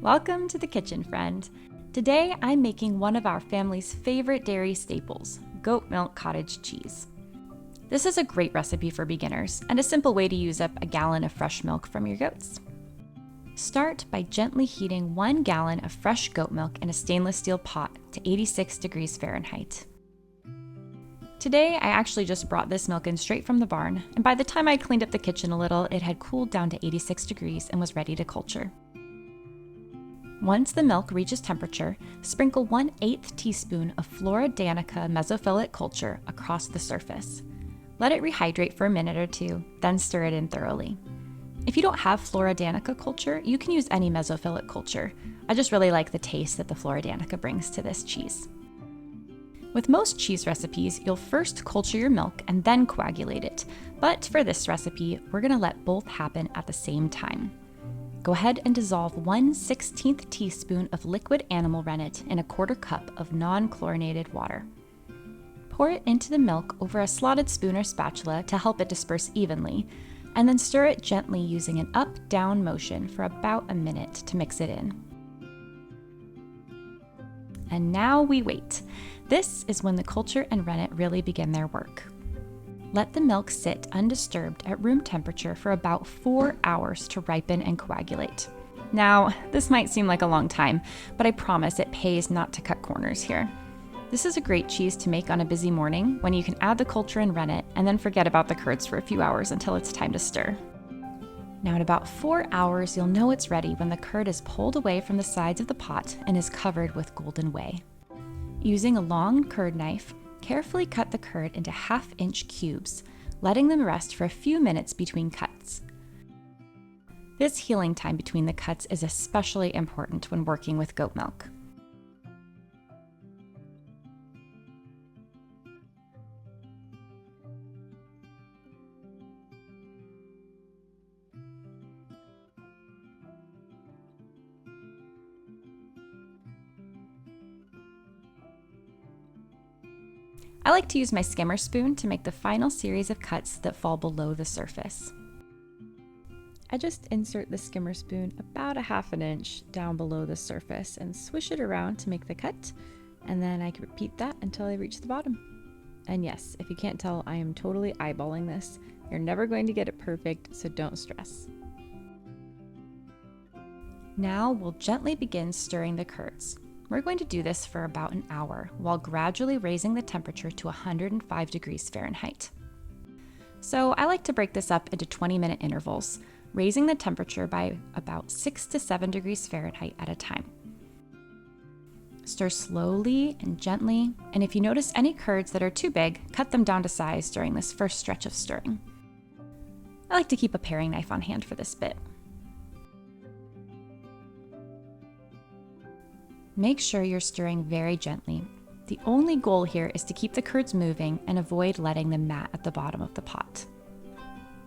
Welcome to the kitchen, friend. Today I'm making one of our family's favorite dairy staples, goat milk cottage cheese. This is a great recipe for beginners and a simple way to use up a gallon of fresh milk from your goats. Start by gently heating 1 gallon of fresh goat milk in a stainless steel pot to 86 degrees Fahrenheit. Today, I actually just brought this milk in straight from the barn, and by the time I cleaned up the kitchen a little, it had cooled down to 86 degrees and was ready to culture. Once the milk reaches temperature, sprinkle 1/8 teaspoon of Flora Danica mesophilic culture across the surface. Let it rehydrate for a minute or two, then stir it in thoroughly. If you don't have Flora Danica culture, you can use any mesophilic culture. I just really like the taste that the Flora Danica brings to this cheese. With most cheese recipes, you'll first culture your milk and then coagulate it, but for this recipe, we're going to let both happen at the same time. Go ahead and dissolve 1/16 teaspoon of liquid animal rennet in a 1/4 cup of non-chlorinated water. Pour it into the milk over a slotted spoon or spatula to help it disperse evenly, and then stir it gently using an up-down motion for about a minute to mix it in. And now we wait. This is when the culture and rennet really begin their work. Let the milk sit undisturbed at room temperature for about 4 hours to ripen and coagulate. Now, this might seem like a long time, but I promise it pays not to cut corners here. This is a great cheese to make on a busy morning when you can add the culture and rennet and then forget about the curds for a few hours until it's time to stir. Now at about 4 hours, you'll know it's ready when the curd is pulled away from the sides of the pot and is covered with golden whey. Using a long curd knife, carefully cut the curd into 1/2-inch cubes, letting them rest for a few minutes between cuts. This healing time between the cuts is especially important when working with goat milk. I like to use my skimmer spoon to make the final series of cuts that fall below the surface. I just insert the skimmer spoon about 1/2 inch down below the surface and swish it around to make the cut, and then I can repeat that until I reach the bottom. And yes, if you can't tell, I am totally eyeballing this. You're never going to get it perfect, so don't stress. Now we'll gently begin stirring the curds. We're going to do this for about an hour while gradually raising the temperature to 105 degrees Fahrenheit. So I like to break this up into 20-minute intervals, raising the temperature by about 6 to 7 degrees Fahrenheit at a time. Stir slowly and gently, and if you notice any curds that are too big, cut them down to size during this first stretch of stirring. I like to keep a paring knife on hand for this bit. Make sure you're stirring very gently. The only goal here is to keep the curds moving and avoid letting them mat at the bottom of the pot.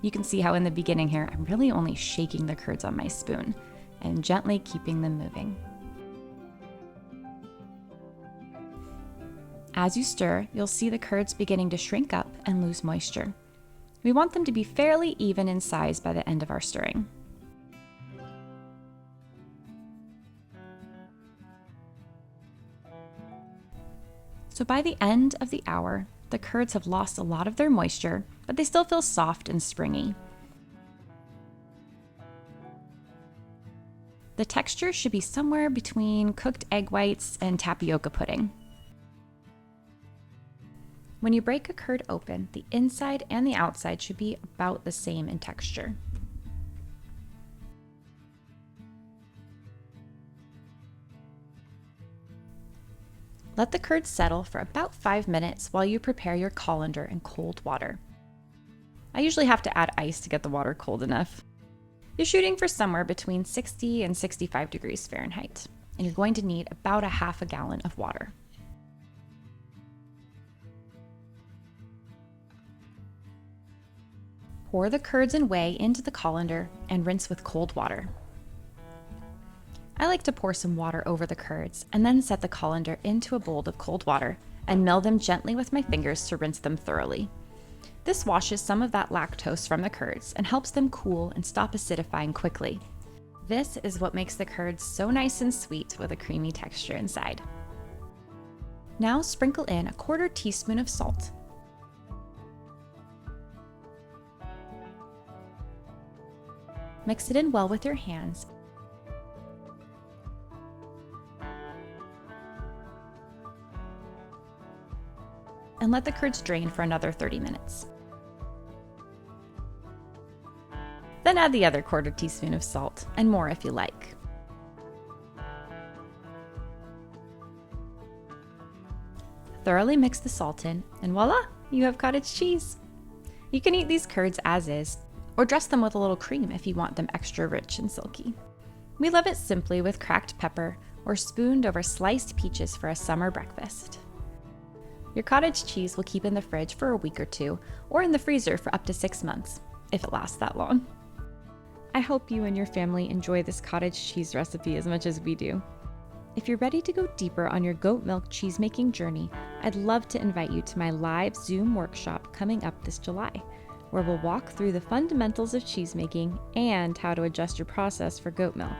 You can see how in the beginning here, I'm really only shaking the curds on my spoon and gently keeping them moving. As you stir, you'll see the curds beginning to shrink up and lose moisture. We want them to be fairly even in size by the end of our stirring. So by the end of the hour, the curds have lost a lot of their moisture, but they still feel soft and springy. The texture should be somewhere between cooked egg whites and tapioca pudding. When you break a curd open, the inside and the outside should be about the same in texture. Let the curds settle for about 5 minutes while you prepare your colander in cold water. I usually have to add ice to get the water cold enough. You're shooting for somewhere between 60 and 65 degrees Fahrenheit, and you're going to need about 1/2 gallon of water. Pour the curds and whey into the colander and rinse with cold water. I like to pour some water over the curds and then set the colander into a bowl of cold water and mill them gently with my fingers to rinse them thoroughly. This washes some of that lactose from the curds and helps them cool and stop acidifying quickly. This is what makes the curds so nice and sweet with a creamy texture inside. Now sprinkle in a 1/4 teaspoon of salt. Mix it in well with your hands. And let the curds drain for another 30 minutes. Then add the other 1/4 teaspoon of salt, and more if you like. Thoroughly mix the salt in, and voila, you have cottage cheese. You can eat these curds as is, or dress them with a little cream if you want them extra rich and silky. We love it simply with cracked pepper or spooned over sliced peaches for a summer breakfast. Your cottage cheese will keep in the fridge for a week or 2, or in the freezer for up to 6 months, if it lasts that long. I hope you and your family enjoy this cottage cheese recipe as much as we do. If you're ready to go deeper on your goat milk cheesemaking journey, I'd love to invite you to my live Zoom workshop coming up this July, where we'll walk through the fundamentals of cheesemaking and how to adjust your process for goat milk.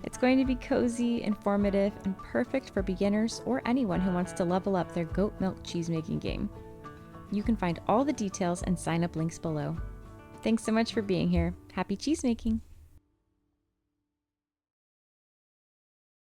It's going to be cozy, informative, and perfect for beginners or anyone who wants to level up their goat milk cheesemaking game. You can find all the details and sign-up links below. Thanks so much for being here. Happy cheesemaking!